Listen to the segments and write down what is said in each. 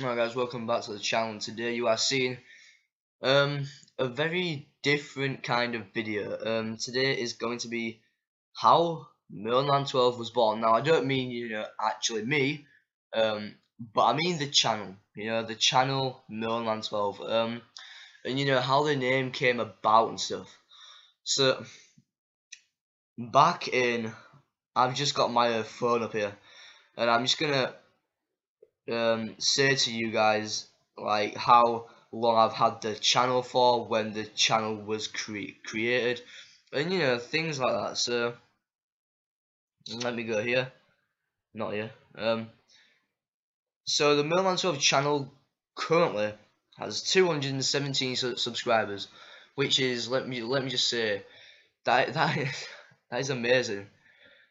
Alright guys, welcome back to the channel. Today you are seeing a very different kind of video. Today is going to be how MILNERMAN12 was born. Now I don't mean actually me, but I mean the channel. The channel MILNERMAN12. And how the name came about and stuff. So back in, I've just got my phone up here, and I'm just gonna say to you guys like how long I've had the channel for, when the channel was created, and things like that. So let me go here, not here. So the MILNERMAN12 channel currently has 217 subscribers, which is, let me just say, that is amazing.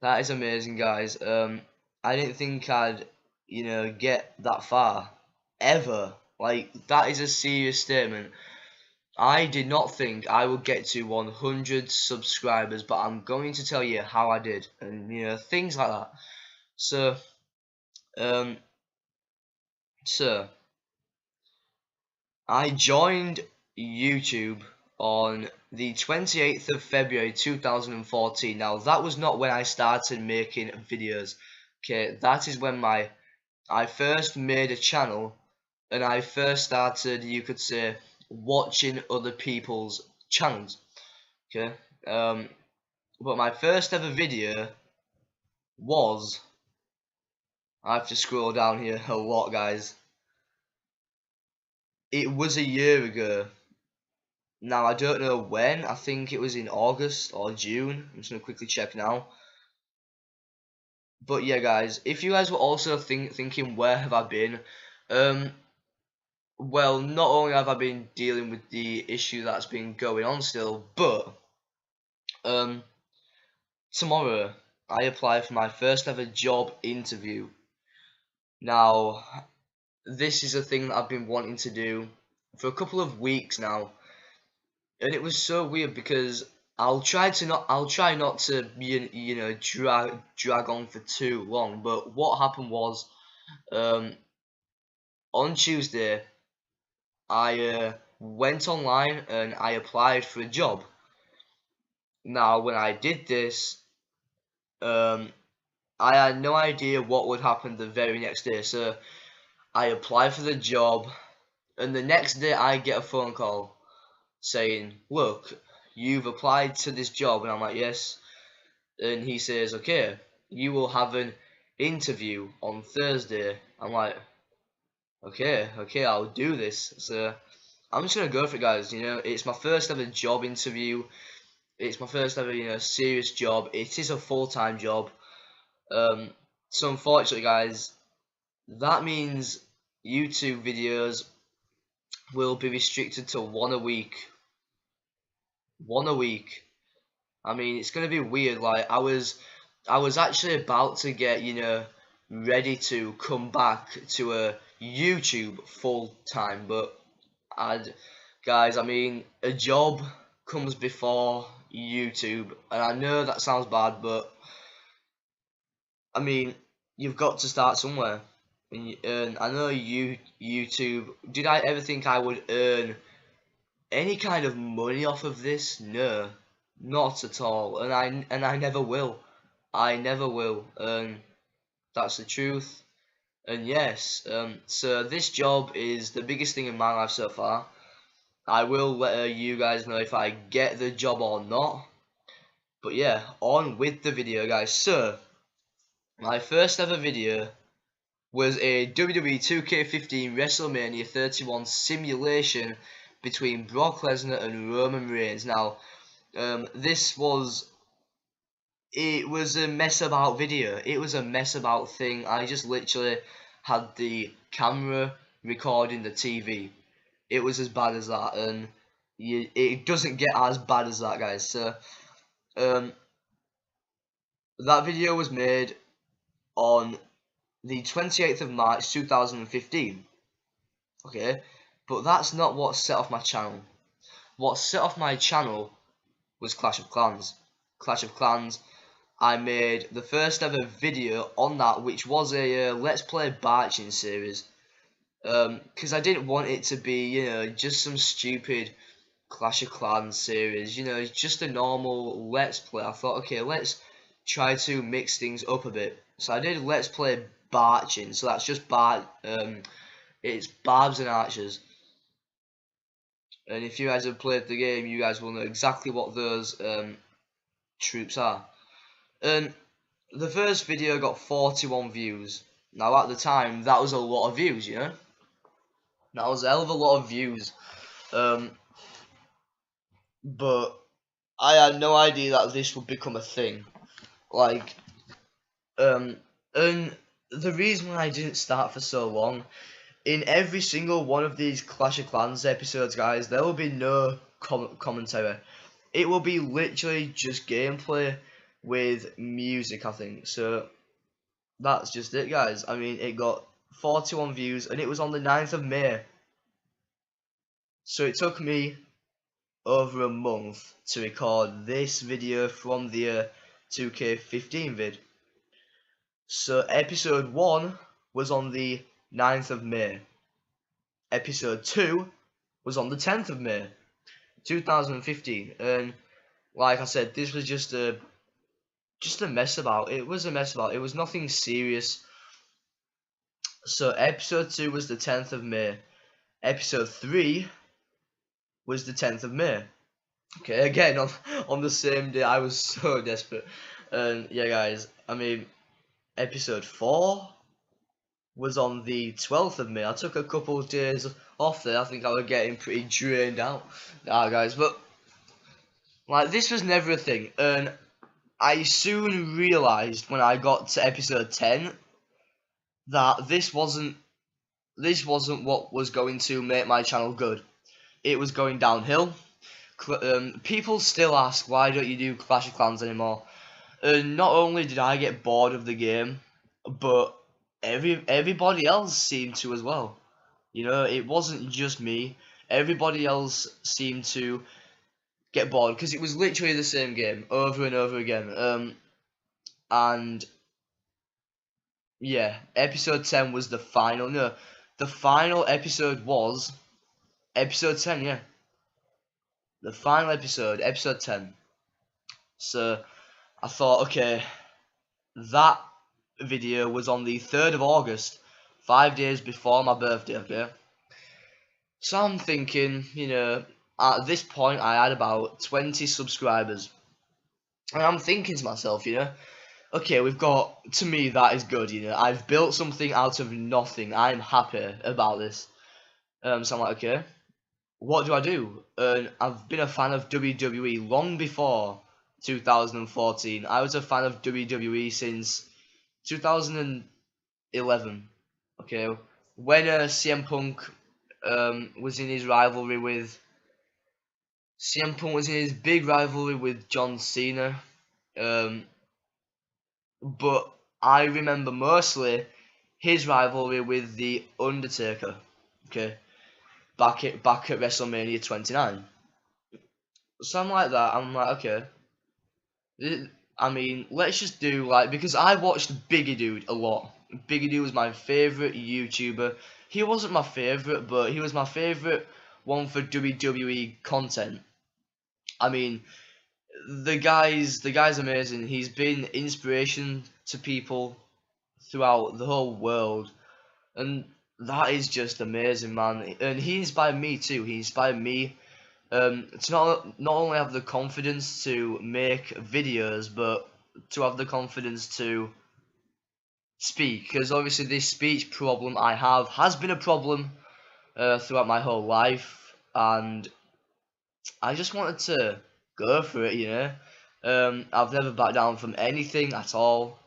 That is amazing, guys. I didn't think I'd get that far ever. Like, that is a serious statement. I did not think I would get to 100 subscribers, but I'm going to tell you how I did, and things like that. So so I joined YouTube on the 28th of February 2014. Now that was not when I started making videos. Okay, that is when I first made a channel, and I first started, you could say, watching other people's channels. Okay, but my first ever video was, I have to scroll down here a lot, guys. It was a year ago. Now I don't know when. I think it was in August or June. I'm just gonna quickly check now. But yeah, guys, if you guys were also thinking where have I been, well, not only have I been dealing with the issue that's been going on still, but tomorrow I apply for my first ever job interview. Now, this is a thing that I've been wanting to do for a couple of weeks now, and it was so weird because I'll try not to drag on for too long. But what happened was, on Tuesday I went online and I applied for a job. Now when I did this, I had no idea what would happen the very next day. So I applied for the job, and the next day I get a phone call saying, look, you've applied to this job. And I'm like, yes. And he says, okay, you will have an interview on Thursday. I'm like, okay, I'll do this. So I'm just gonna go for it, guys. It's my first ever job interview. It's my first ever serious job. It is a full-time job. So unfortunately, guys, that means YouTube videos will be restricted to one a week. One a week. I mean, it's gonna be weird. Like, I was actually about to get ready to come back to a YouTube full time, but guys, I mean, a job comes before YouTube, and I know that sounds bad, but I mean, you've got to start somewhere. And I know YouTube. Did I ever think I would earn any kind of money off of this? No, not at all. And I never will. I never will. That's the truth. And yes, so this job is the biggest thing in my life so far. I will let you guys know if I get the job or not. But yeah, on with the video, guys. So my first ever video was a WWE 2K15 WrestleMania 31 simulation between Brock Lesnar and Roman Reigns. Now, it was a mess about video. It was a mess about thing. I just literally had the camera recording the TV. It was as bad as that, and it doesn't get as bad as that, guys. So, that video was made on the 28th of March 2015. Okay, but that's not what set off my channel. What set off my channel was Clash of Clans. Clash of Clans. I made the first ever video on that, which was a Let's Play Barching series. because I didn't want it to be, you know, just some stupid Clash of Clans series. You know, it's just a normal Let's Play. I thought, okay, let's try to mix things up a bit. So I did Let's Play Barching. So that's just it's Barbs and Archers. And if you guys have played the game, you guys will know exactly what those troops are. And the first video got 41 views. Now at the time, that was a lot of views, you know? That was a hell of a lot of views. But I had no idea that this would become a thing. Like, and the reason why I didn't start for so long, in every single one of these Clash of Clans episodes, guys, there will be no commentary. It will be literally just gameplay with music, I think. So that's just it, guys. I mean, it got 41 views, and it was on the 9th of May. So it took me over a month to record this video from the 2K15 vid. So episode 1 was on the 9th of May. Episode 2 was on the 10th of May 2015. And like I said, this was just a mess about. It was a mess about. It was nothing serious. So episode 2 was the 10th of May. Episode 3 was the 10th of May. Okay, again on the same day. I was so desperate. And yeah, guys, I mean, episode 4 was on the 12th of May. I took a couple of days off there. I think I was getting pretty drained out. Nah, guys, but like, this was never a thing. And I soon realised when I got to episode 10 that this wasn't what was going to make my channel good. It was going downhill. People still ask, why don't you do Clash of Clans anymore? And not only did I get bored of the game, but everybody else seemed to as well. You know, it wasn't just me. Everybody else seemed to get bored because it was literally the same game over and over again. And yeah, episode 10 was the final. No, the final episode was episode 10. Yeah, the final episode, episode 10. So I thought, okay, that video was on the 3rd of August, 5 days before my birthday, okay? So I'm thinking, you know, at this point I had about 20 subscribers. And I'm thinking to myself, you know, okay, we've got, to me that is good, you know, I've built something out of nothing. I'm happy about this. So I'm like, okay, what do I do? And I've been a fan of WWE long before 2014. I was a fan of WWE since 2011. Okay, when CM Punk was in his rivalry with big rivalry with John Cena. But I remember mostly his rivalry with the Undertaker. Okay, back at WrestleMania 29. Something like that. I'm like, okay. I mean, let's just do, like, because I watched Biggie Dude a lot. Biggie Dude was my favourite YouTuber. He wasn't my favourite, but he was my favourite one for WWE content. I mean, the guy's amazing. He's been inspiration to people throughout the whole world. And that is just amazing, man. And he inspired me too. He inspired me to not only have the confidence to make videos, but to have the confidence to speak. Because obviously this speech problem I have has been a problem throughout my whole life, and I just wanted to go for it, you know. I've never backed down from anything at all.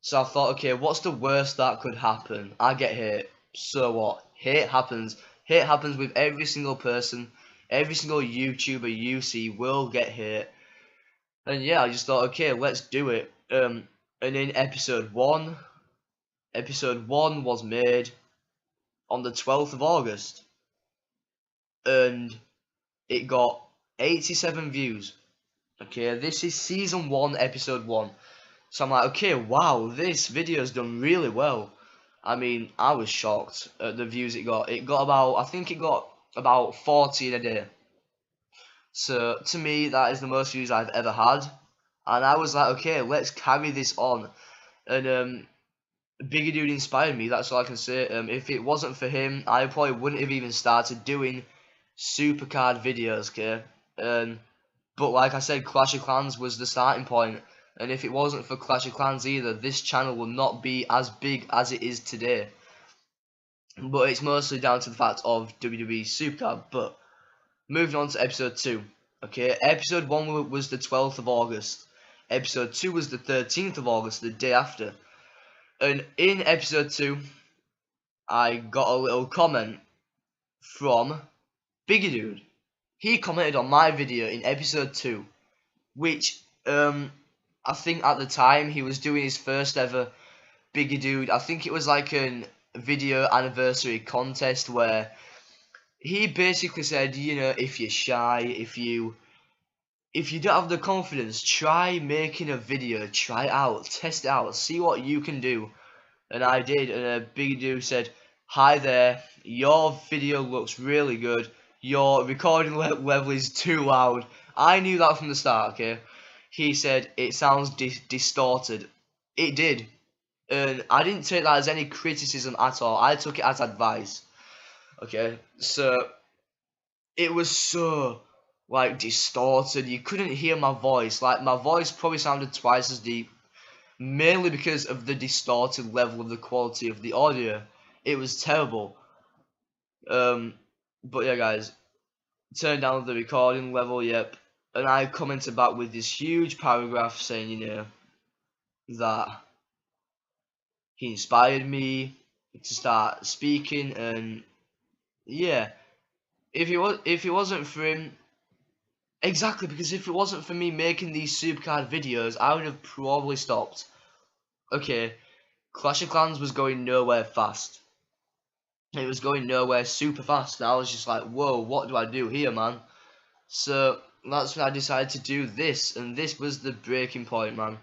So I thought, okay, what's the worst that could happen? I get hate. So what? Hate happens. Hate happens with every single person. Every single YouTuber you see will get hit. And yeah, I just thought, okay, let's do it. And in episode 1 was made on the 12th of August. And it got 87 views. Okay, this is season 1, episode 1. So I'm like, okay, wow, this video's done really well. I mean, I was shocked at the views it got. It got about, I think it got about 40 in a day. So to me, that is the most views I've ever had. And I was like, okay, let's carry this on. And Biggie Dude inspired me, that's all I can say. If it wasn't for him, I probably wouldn't have even started doing Supercard videos, okay? But like I said, Clash of Clans was the starting point. And if it wasn't for Clash of Clans either, this channel will not be as big as it is today. But it's mostly down to the fact of WWE Supercard. But moving on to episode 2. Okay, episode 1 was the 12th of August. Episode 2 was the 13th of August, the day after. And in episode 2, I got a little comment from Biggie Dude. He commented on my video in episode 2, which I think at the time he was doing his first ever Biggie Dude. I think it was like a video anniversary contest where he basically said, you know, if you're shy, if you don't have the confidence, try making a video, try it out, test it out, see what you can do. And I did, and Biggie Dude said, hi there, your video looks really good, your recording level is too loud. I knew that from the start, okay? He said, it sounds distorted. It did. And I didn't take that as any criticism at all. I took it as advice. Okay, so it was so like distorted. You couldn't hear my voice. Like my voice probably sounded twice as deep, mainly because of the distorted level of the quality of the audio. It was terrible. But yeah, guys, turn down the recording level. Yep. And I commented back with this huge paragraph saying, you know, that he inspired me to start speaking, and yeah, if it wasn't for him, exactly, because if it wasn't for me making these Supercard videos, I would have probably stopped. Okay, Clash of Clans was going nowhere fast. It was going nowhere super fast, and I was just like, whoa, what do I do here, man? So that's when I decided to do this, and this was the breaking point, man.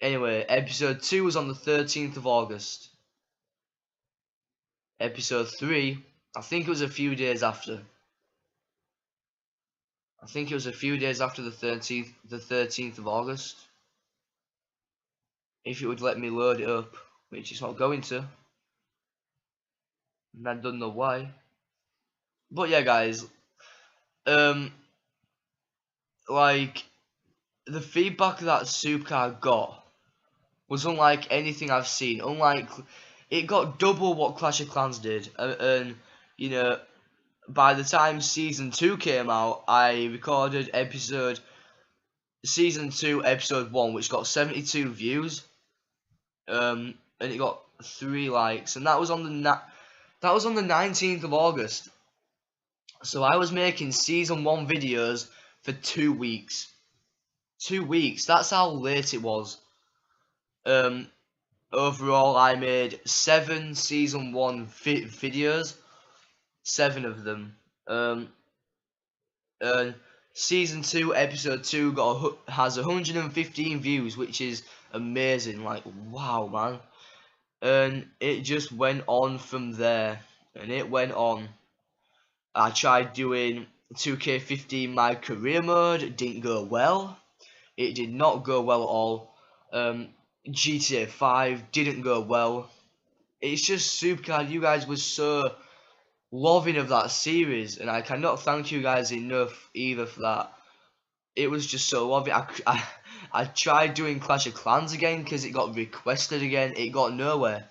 Anyway, episode 2 was on the 13th of August. Episode 3, I think it was a few days after. I think it was a few days after the 13th of August. If it would let me load it up, which it's not going to. And I don't know why. But yeah, guys, like, the feedback that Supercard got was unlike anything I've seen. Unlike, it got double what Clash of Clans did. And you know, by the time Season 2 came out, I recorded Season 2, Episode 1, which got 72 views. And it got 3 likes. And that was on the 19th of August. So I was making Season 1 videos for 2 weeks. 2 weeks, that's how late it was. Overall, I made 7 Season 1 videos. 7 of them. Season 2, Episode 2 has 115 views, which is amazing. Like, wow, man. And it just went on from there. And it went on. I tried doing 2K15 my career mode. It didn't go well. It did not go well at all. GTA 5 didn't go well. It's just Supercard. You guys were so loving of that series, and I cannot thank you guys enough either for that. It was just so loving. I tried doing Clash of Clans again because it got requested again. It got nowhere.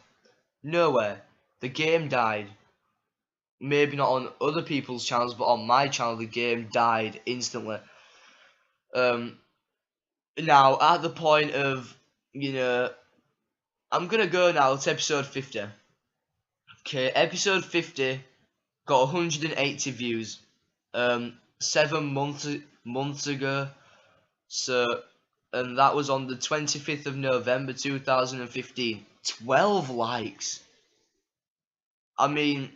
Nowhere. The game died. Maybe not on other people's channels, but on my channel the game died instantly. Now at the point of, you know, I'm gonna go now to episode 50. Okay, episode 50 got 180 views. 7 months ago. So, and that was on the 25th of November 2015. 12 likes. I mean,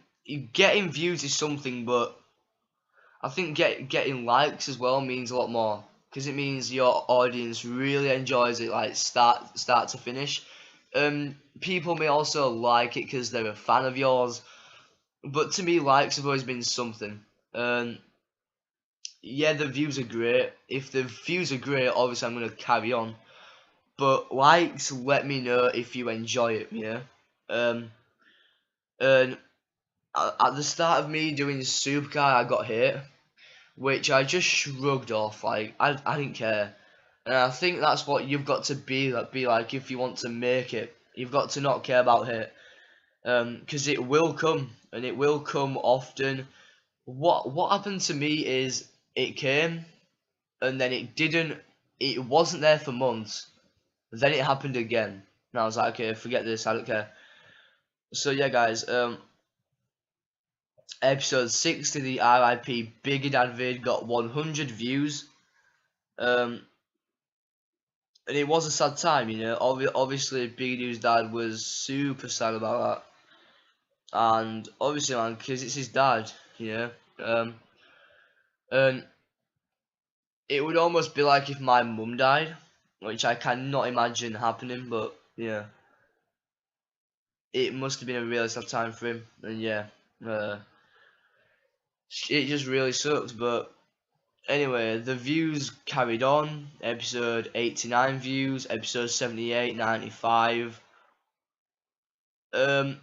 getting views is something, but I think getting likes as well means a lot more, because it means your audience really enjoys it, like start to finish. People may also like it because they're a fan of yours, but to me, likes have always been something. Yeah, the views are great. If the views are great, obviously I'm gonna carry on. But likes let me know if you enjoy it, yeah. And at the start of me doing Supercar, I got hit, which I just shrugged off. Like I didn't care. And I think that's what you've got to be like if you want to make it. You've got to not care about hate, because it will come, and it will come often. What happened to me is it came, and then it didn't. It wasn't there for months. Then it happened again, and I was like, okay, forget this. I don't care. So yeah, guys. Episode 60, the RIP Biggie Dad vid, got 100 views. And it was a sad time, you know. Obviously, Biggie Dude's dad was super sad about that. And obviously, man, because it's his dad, you know. And it would almost be like if my mum died, which I cannot imagine happening, but yeah. It must have been a really sad time for him, and yeah. It just really sucked, but anyway, the views carried on. Episode 89 views, episode 78, 95. Then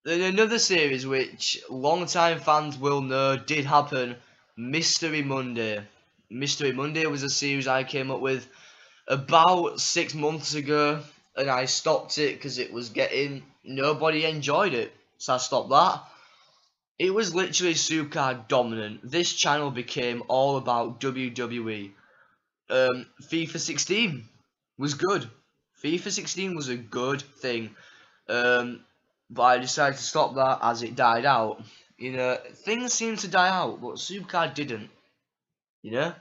another series which long-time fans will know did happen, Mystery Monday. Mystery Monday was a series I came up with about 6 months ago, and I stopped it because it was nobody enjoyed it, so I stopped that. It was literally Supercar dominant. This channel became all about WWE. FIFA 16 was good. FIFA 16 was a good thing. But I decided to stop that as it died out. You know, things seemed to die out, but Supercar didn't. You know?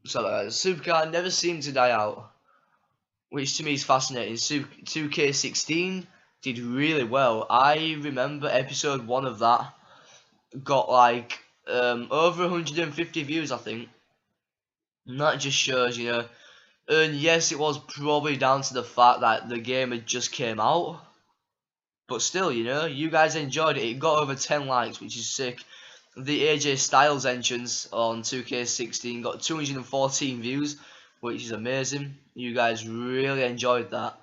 So Supercar never seemed to die out, which to me is fascinating. 2K16 did really well. I remember episode 1 of that got like over 150 views, I think. And that just shows, you know. And yes, it was probably down to the fact that the game had just came out. But still, you know, you guys enjoyed it. It got over 10 likes, which is sick. The AJ Styles entrance on 2K16 got 214 views, which is amazing. You guys really enjoyed that.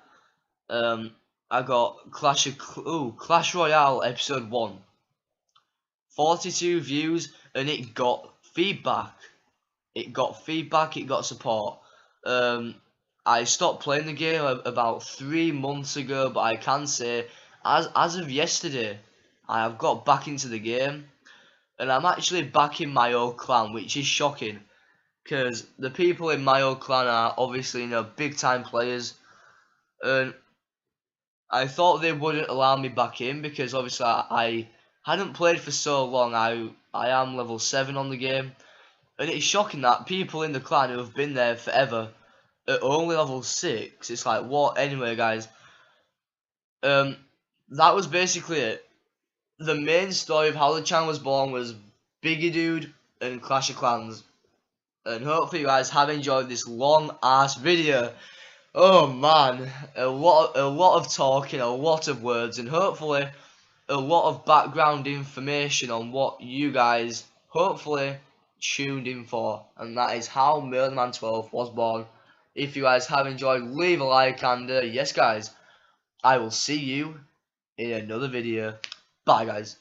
I got Clash Royale episode 1. 42 views, and it got feedback. It got support. I stopped playing the game about 3 months ago, but I can say, as of yesterday, I have got back into the game, and I'm actually back in my old clan, which is shocking, because the people in my old clan are obviously, you know, big time players, and I thought they wouldn't allow me back in because obviously I hadn't played for so long. I am level 7 on the game. And it's shocking that people in the clan who have been there forever are only level 6. It's like, what? Anyway, guys. That was basically it. The main story of how the channel was born was Biggie Dude and Clash of Clans. And hopefully you guys have enjoyed this long ass video. Oh man, a lot of talking, a lot of words, and hopefully a lot of background information on what you guys hopefully tuned in for, and that is how MILNERMAN12 was born. If you guys have enjoyed, leave a like, and yes guys, I will see you in another video. Bye guys.